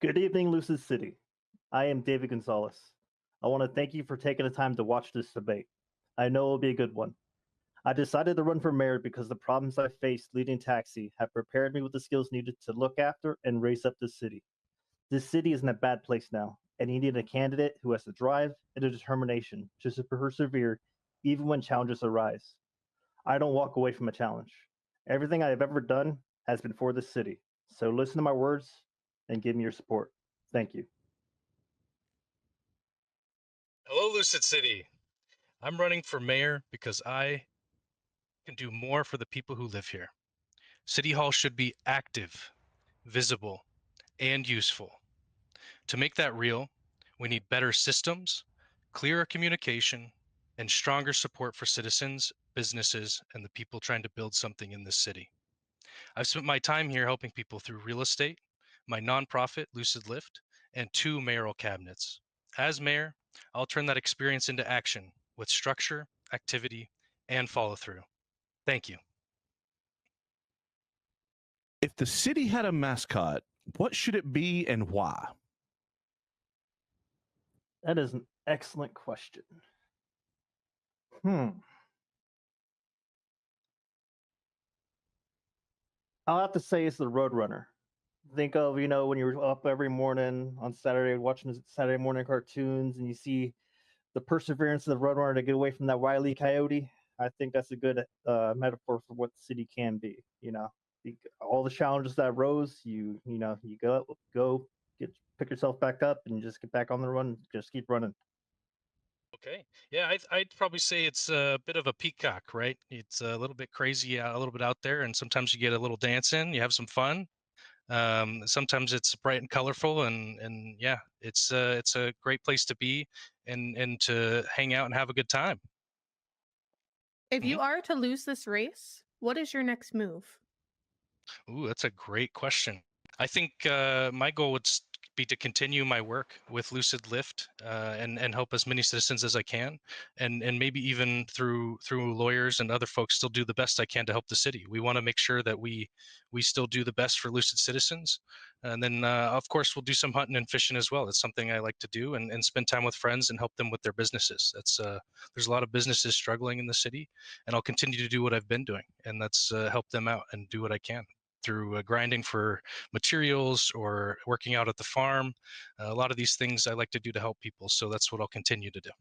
Good evening, Lucid City. I am David Gonzalez. I want to thank you for taking the time to watch this debate. I know it'll be a good one. I decided to run for mayor because the problems I faced leading taxi have prepared me with the skills needed to look after and raise up the city. This city is in a bad place now, and you need a candidate who has the drive and the determination to persevere even when challenges arise. I don't walk away from a challenge. Everything I have ever done has been for the city. So listen to my words and give me your support. Thank you. Hello, Lucid City. I'm running for mayor because I can do more for the people who live here. City Hall should be active, visible, and useful. To make that real, we need better systems, clearer communication, and stronger support for citizens, businesses, and the people trying to build something in this city. I've spent my time here helping people through real estate, my nonprofit, Lucid Lift, and 2 mayoral cabinets. As mayor, I'll turn that experience into action with structure, activity, and follow through. Thank you. If the city had a mascot, what should it be and why? That is an excellent question. I'll have to say it's the Roadrunner. Think of, when you're up every morning on Saturday watching the Saturday morning cartoons and you see the perseverance of the Roadrunner to get away from that wily coyote. I think that's a good metaphor for what the city can be. All the challenges that rose, you go pick yourself back up and just get back on the run. Just keep running. Okay. Yeah, I'd probably say it's a bit of a peacock, right? It's a little bit crazy, a little bit out there, and sometimes you get a little dance in, you have some fun. Sometimes it's bright and colorful, and yeah, it's a great place to be and to hang out and have a good time. If Mhm. you are to lose this race, what is your next move? Ooh, that's a great question. I think my goal would be to continue my work with Lucid Lift and help as many citizens as I can, and maybe even through lawyers and other folks, still do the best I can to help the city. We want to make sure that we still do the best for Lucid citizens, and then of course we'll do some hunting and fishing as well. It's something I like to do, and spend time with friends and help them with their businesses. That's there's a lot of businesses struggling in the city, and I'll continue to do what I've been doing, and that's help them out and do what I can through grinding for materials or working out at the farm. A lot of these things I like to do to help people, so that's what I'll continue to do.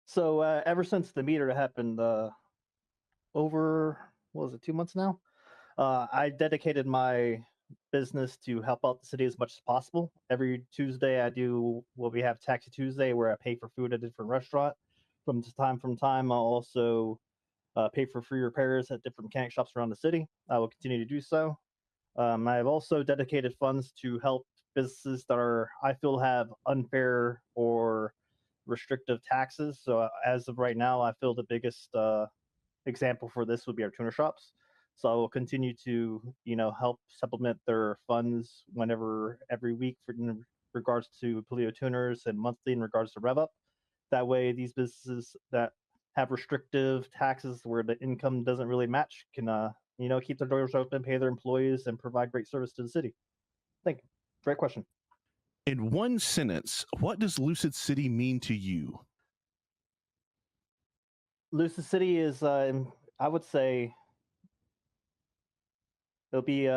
So ever since the meter happened, over what was it, 2 months now? I dedicated my business to help out the city as much as possible. Every Tuesday, I do what we have Taxi Tuesday, where I pay for food at a different restaurant. From time, I'll also pay for free repairs at different mechanic shops around the city. I will continue to do so. I have also dedicated funds to help businesses that I feel have unfair or restrictive taxes. So as of right now, I feel the biggest example for this would be our tuner shops. So I will continue to, help supplement their funds whenever every week in regards to Paleo tuners and monthly in regards to rev up. That way, these businesses that have restrictive taxes where the income doesn't really match can, keep their doors open, pay their employees, and provide great service to the city. Thank you. Great question. In one sentence, what does Lucid City mean to you? Lucid City is, I would say, it'll be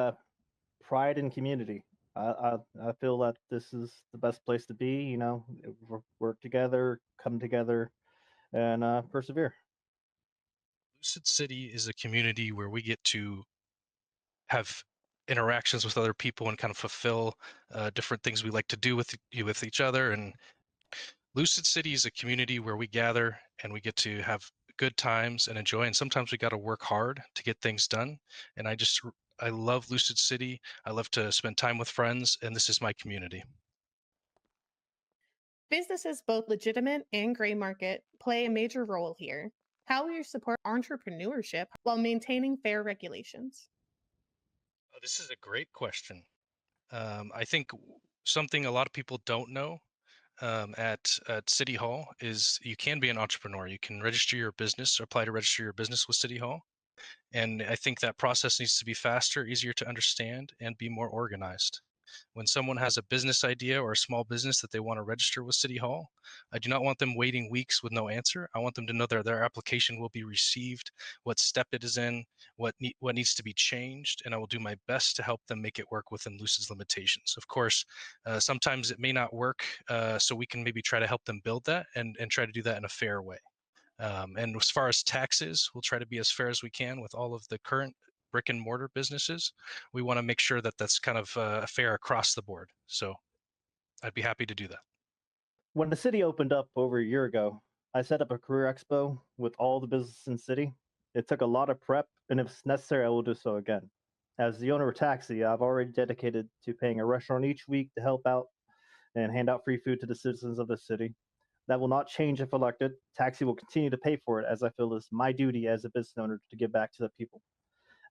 pride and community. I feel that this is the best place to be. Work together, come together, and persevere. Lucid City is a community where we get to have interactions with other people and kind of fulfill different things we like to do with each other. And Lucid City is a community where we gather and we get to have good times and enjoy. And sometimes we got to work hard to get things done. And I love Lucid City. I love to spend time with friends, and this is my community. Businesses, both legitimate and gray market, play a major role here. How will you support entrepreneurship while maintaining fair regulations? This is a great question. I think something a lot of people don't know at City Hall is you can be an entrepreneur. You can register your business, apply to register your business with City Hall. And I think that process needs to be faster, easier to understand, and be more organized. When someone has a business idea or a small business that they want to register with City Hall, I do not want them waiting weeks with no answer. I want them to know that their application will be received, what step it is in, what needs to be changed, and I will do my best to help them make it work within Lucid's limitations. Of course, sometimes it may not work, so we can maybe try to help them build that and try to do that in a fair way. And as far as taxes, we'll try to be as fair as we can with all of the current brick and mortar businesses. We want to make sure that that's kind of fair across the board. So I'd be happy to do that. When the city opened up over a year ago, I set up a career expo with all the businesses in the city. It took a lot of prep, and if it's necessary, I will do so again. As the owner of Taxi, I've already dedicated to paying a restaurant each week to help out and hand out free food to the citizens of the city. That will not change if elected. Taxi will continue to pay for it, as I feel it's my duty as a business owner to give back to the people.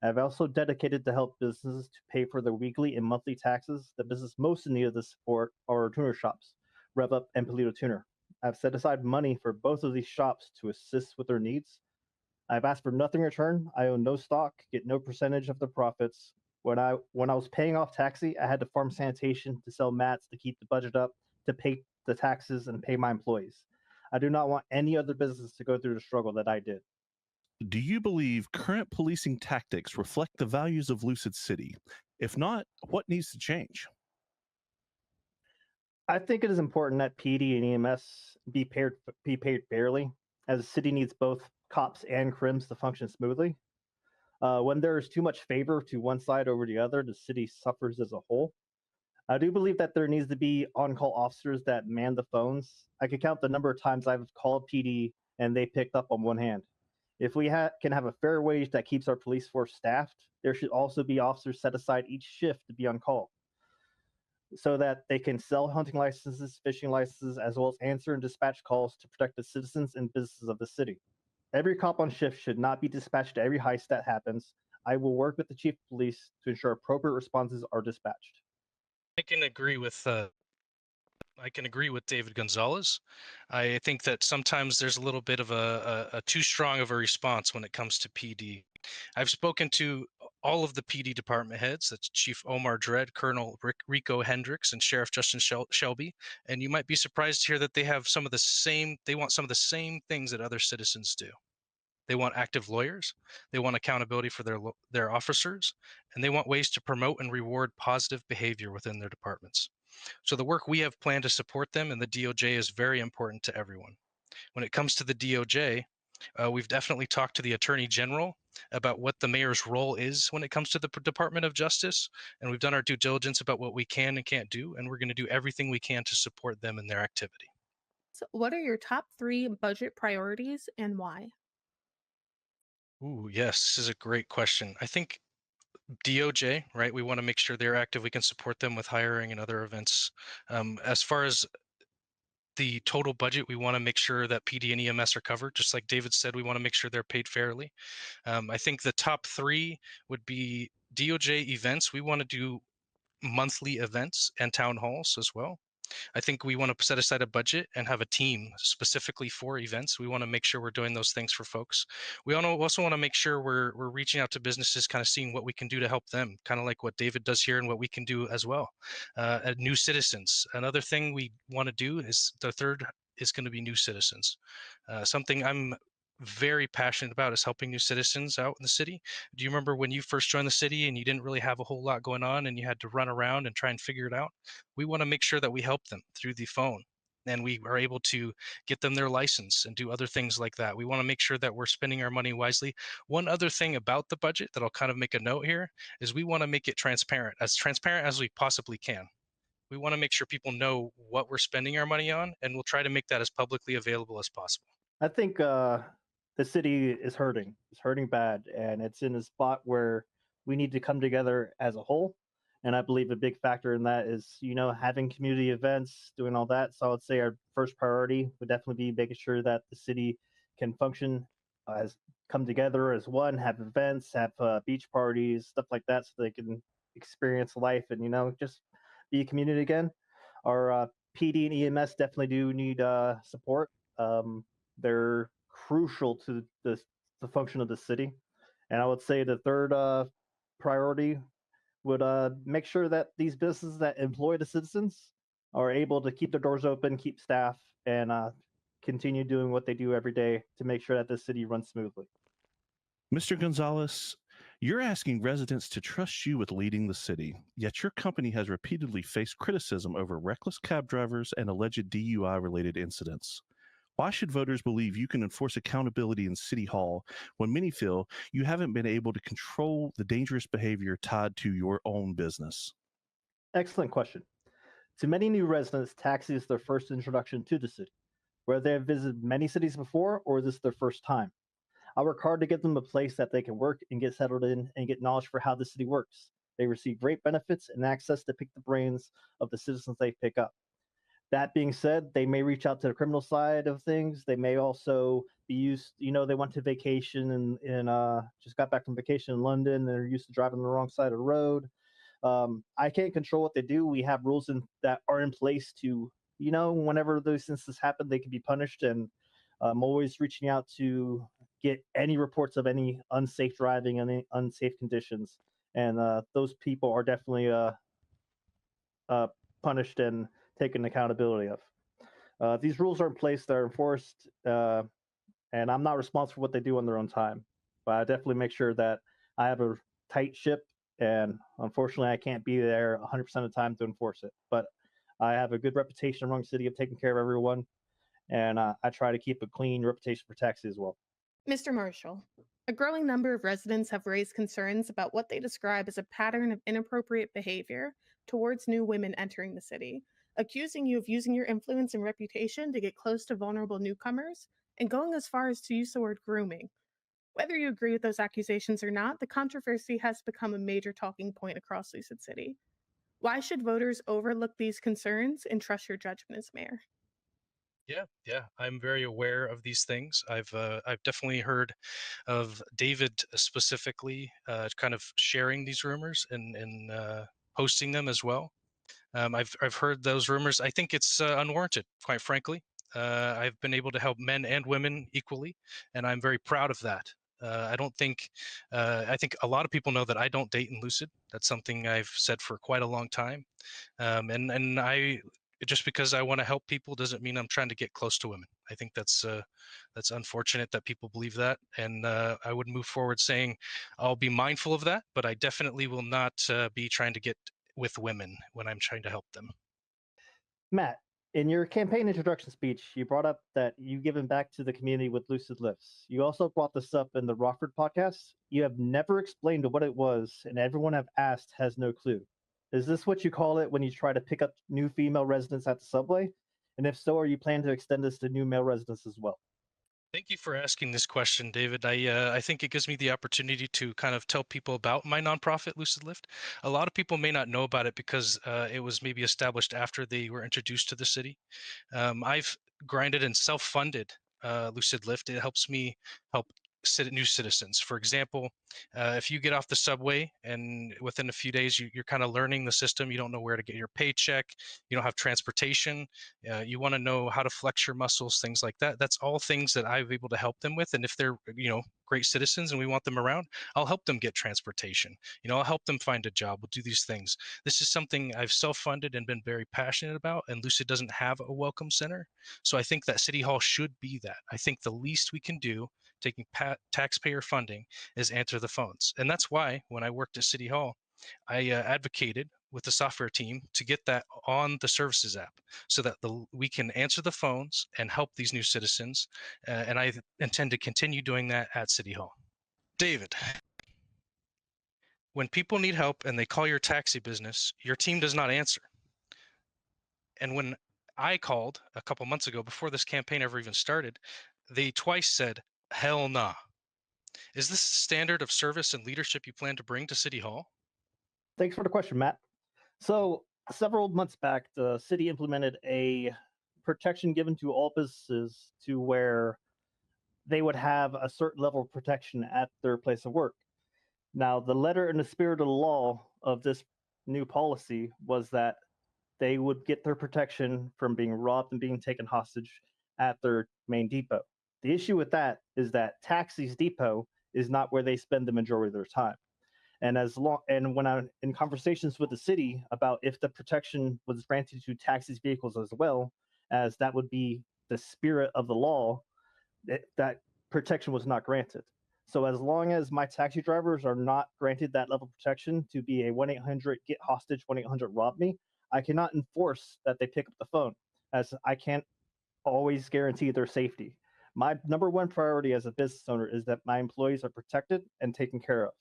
I've also dedicated to help businesses to pay for their weekly and monthly taxes. The business most in need of the support are our tuner shops, Rev Up and Polito Tuner. I've set aside money for both of these shops to assist with their needs. I've asked for nothing in return. I own no stock, get no percentage of the profits. When I was paying off Taxi, I had to farm sanitation to sell mats to keep the budget up, to pay the taxes and pay my employees. I do not want any other business to go through the struggle that I did. Do you believe current policing tactics reflect the values of Lucid City? If not, what needs to change? I think it is important that PD and EMS be paid fairly, as the city needs both cops and crims to function smoothly. When there is too much favor to one side over the other, the city suffers as a whole. I do believe that there needs to be on-call officers that man the phones. I could count the number of times I've called PD and they picked up on one hand. If we can have a fair wage that keeps our police force staffed, there should also be officers set aside each shift to be on call so that they can sell hunting licenses, fishing licenses, as well as answer and dispatch calls to protect the citizens and businesses of the city. Every cop on shift should not be dispatched to every heist that happens. I will work with the chief of police to ensure appropriate responses are dispatched. I can agree with David Gonzalez. I think that sometimes there's a little bit of a too strong of a response when it comes to PD. I've spoken to all of the PD department heads. That's Chief Omar Dredd, Colonel Rico Hendricks, and Sheriff Justin Shelby. And you might be surprised to hear that they have some of the same. They want some of the same things that other citizens do. They want active lawyers. They want accountability for their officers, and they want ways to promote and reward positive behavior within their departments. So the work we have planned to support them in the DOJ is very important to everyone. When it comes to the DOJ, we've definitely talked to the Attorney General about what the mayor's role is when it comes to the Department of Justice, and we've done our due diligence about what we can and can't do, and we're going to do everything we can to support them in their activity. So, what are your top 3 budget priorities and why? Ooh, yes, this is a great question. I think DOJ, right? We want to make sure they're active. We can support them with hiring and other events. As far as the total budget, we want to make sure that PD and EMS are covered. Just like David said, we want to make sure they're paid fairly. I think the top 3 would be DOJ events. We want to do monthly events and town halls as well. I think we want to set aside a budget and have a team specifically for events. We want to make sure we're doing those things for folks. We also want to make sure we're reaching out to businesses, kind of seeing what we can do to help them, kind of like what David does here and what we can do as well. New citizens. Another thing we want to do is the third is going to be new citizens. Something I'm very passionate about is helping new citizens out in the city. Do you remember when you first joined the city and you didn't really have a whole lot going on and you had to run around and try and figure it out? We want to make sure that we help them through the phone and we are able to get them their license and do other things like that. We want to make sure that we're spending our money wisely. One other thing about the budget that I'll kind of make a note here is we want to make it transparent as we possibly can. We want to make sure people know what we're spending our money on, and we'll try to make that as publicly available as possible. I think the city is hurting. It's hurting bad, and it's in a spot where we need to come together as a whole. And I believe a big factor in that is, having community events, doing all that. So I would say our first priority would definitely be making sure that the city can function as come together as one, have events, have beach parties, stuff like that, so they can experience life and just be a community again. Our PD and EMS definitely do need support. They're crucial to the function of the city. And I would say the third priority would make sure that these businesses that employ the citizens are able to keep their doors open, keep staff, and continue doing what they do every day to make sure that the city runs smoothly. Mr. Gonzalez, you're asking residents to trust you with leading the city, yet your company has repeatedly faced criticism over reckless cab drivers and alleged DUI related incidents. Why should voters believe you can enforce accountability in City Hall when many feel you haven't been able to control the dangerous behavior tied to your own business? Excellent question. To many new residents, taxi is their first introduction to the city. Whether they have visited many cities before or this is their first time, I work hard to give them a place that they can work and get settled in and get knowledge for how the city works. They receive great benefits and access to pick the brains of the citizens they pick up. That being said, they may reach out to the criminal side of things. They may also be used, they went to vacation and just got back from vacation in London and they're used to driving on the wrong side of the road. I can't control what they do. We have rules that are in place to, whenever those instances happen, they can be punished. And I'm always reaching out to get any reports of any unsafe driving and any unsafe conditions. And those people are definitely punished and taken accountability of. These rules are in place, they're enforced, and I'm not responsible for what they do on their own time. But I definitely make sure that I have a tight ship, and unfortunately, I can't be there 100% of the time to enforce it. But I have a good reputation among the city of taking care of everyone, and I try to keep a clean reputation for taxi as well. Mr. Marshall, a growing number of residents have raised concerns about what they describe as a pattern of inappropriate behavior towards new women entering the city, accusing you of using your influence and reputation to get close to vulnerable newcomers, and going as far as to use the word grooming. Whether you agree with those accusations or not, the controversy has become a major talking point across Lucid City. Why should voters overlook these concerns and trust your judgment as mayor? Yeah, I'm very aware of these things. I've definitely heard of David specifically, kind of sharing these rumors and posting them as well. I've heard those rumors. I think it's unwarranted, quite frankly. I've been able to help men and women equally, and I'm very proud of that. I don't think I think a lot of people know that I don't date in Lucid. That's something I've said for quite a long time, and I just because I want to help people doesn't mean I'm trying to get close to women. I think that's unfortunate that people believe that, and I would move forward saying I'll be mindful of that, but I definitely will not be trying to get with women when I'm trying to help them. Matt, in your campaign introduction speech, you brought up that you've given back to the community with Lucid Lifts. You also brought this up in the Rockford podcast. You have never explained what it was, and everyone I've asked has no clue. Is this what you call it when you try to pick up new female residents at the subway? And if so, are you planning to extend this to new male residents as well? Thank you for asking this question, David. I think it gives me the opportunity to kind of tell people about my nonprofit, Lucid Lift. A lot of people may not know about it because it was maybe established after they were introduced to the city. I've grinded and self-funded Lucid Lift. It helps me help new citizens. For example, if you get off the subway and within a few days you're kind of learning the system, you don't know where to get your paycheck, you don't have transportation, you want to know how to flex your muscles, things like that. That's all things that I'm able to help them with. And if they're great citizens and we want them around, I'll help them get transportation. I'll help them find a job. We'll do these things. This is something I've self-funded and been very passionate about, and Lucid doesn't have a welcome center. So I think that City Hall should be that. I think the least we can do, taking taxpayer funding, is answer the phones. And that's why when I worked at City Hall, I advocated with the software team to get that on the services app so that we can answer the phones and help these new citizens. And I intend to continue doing that at City Hall. David, when people need help and they call your taxi business, your team does not answer. And when I called a couple months ago, before this campaign ever even started, they twice said, hell nah. Is this the standard of service and leadership you plan to bring to City Hall? Thanks for the question, Matt. So, several months back, the city implemented a protection given to all businesses to where they would have a certain level of protection at their place of work. Now, the letter and the spirit of the law of this new policy was that they would get their protection from being robbed and being taken hostage at their main depot. The issue with that is that Taxi's depot is not where they spend the majority of their time. And when I'm in conversations with the city about if the protection was granted to taxis vehicles as well, as that would be the spirit of the law, that protection was not granted. So as long as my taxi drivers are not granted that level of protection to be a 1-800 get hostage, 1-800 rob me, I cannot enforce that they pick up the phone, as I can't always guarantee their safety. My number one priority as a business owner is that my employees are protected and taken care of.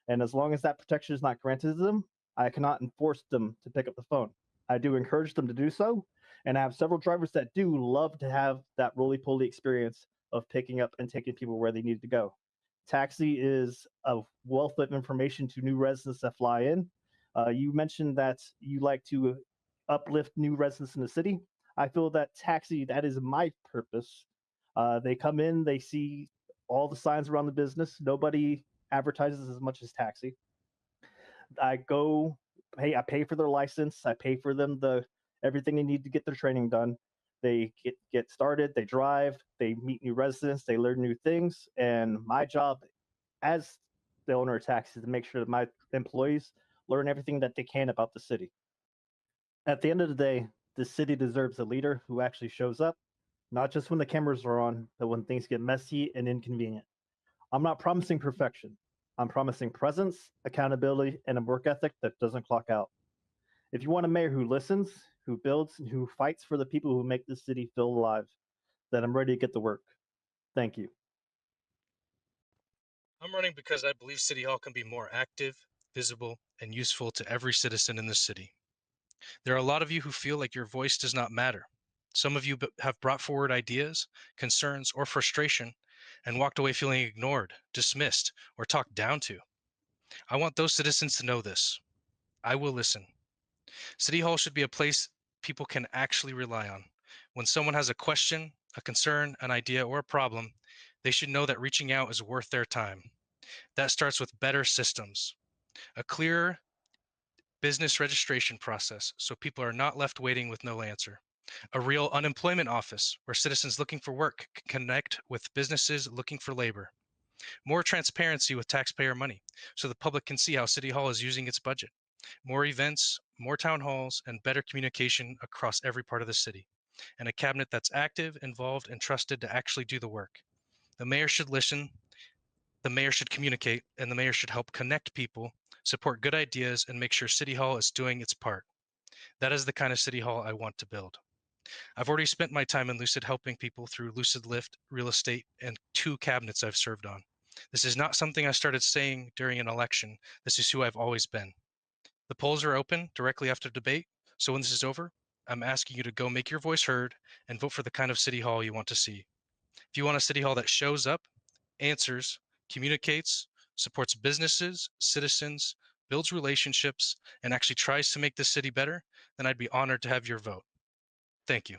And as long as that protection is not granted to them, I cannot enforce them to pick up the phone. I do encourage them to do so. And I have several drivers that do love to have that roly poly experience of picking up and taking people where they need to go. Taxi is a wealth of information to new residents that fly in. You mentioned that you like to uplift new residents in the city. I feel that taxi, that is my purpose. They come in, they see all the signs around the business. Nobody advertises as much as taxi. I pay for their license. I pay for them everything they need to get their training done. They get started, they drive, they meet new residents, they learn new things. And my job as the owner of taxi is to make sure that my employees learn everything that they can about the city. At the end of the day, the city deserves a leader who actually shows up, not just when the cameras are on, but when things get messy and inconvenient. I'm not promising perfection. I'm promising presence, accountability, and a work ethic that doesn't clock out. If you want a mayor who listens, who builds, and who fights for the people who make this city feel alive, then I'm ready to get to work. Thank you. I'm running because I believe City Hall can be more active, visible, and useful to every citizen in the city. There are a lot of you who feel like your voice does not matter. Some of you have brought forward ideas, concerns, or frustration and walked away feeling ignored, dismissed, or talked down to. I want those citizens to know this. I will listen. City Hall should be a place people can actually rely on. When someone has a question, a concern, an idea, or a problem, they should know that reaching out is worth their time. That starts with better systems, a clear business registration process so people are not left waiting with no answer, a real unemployment office where citizens looking for work can connect with businesses looking for labor, more transparency with taxpayer money so the public can see how City Hall is using its budget, more events, more town halls, and better communication across every part of the city, and a cabinet that's active, involved, and trusted to actually do the work. The mayor should listen, the mayor should communicate, and the mayor should help connect people, support good ideas, and make sure City Hall is doing its part. That is the kind of City Hall I want to build. I've already spent my time in Lucid helping people through Lucid Lift, real estate, and 2 cabinets I've served on. This is not something I started saying during an election. This is who I've always been. The polls are open directly after debate, so when this is over, I'm asking you to go make your voice heard and vote for the kind of City Hall you want to see. If you want a City Hall that shows up, answers, communicates, supports businesses, citizens, builds relationships, and actually tries to make the city better, then I'd be honored to have your vote. Thank you.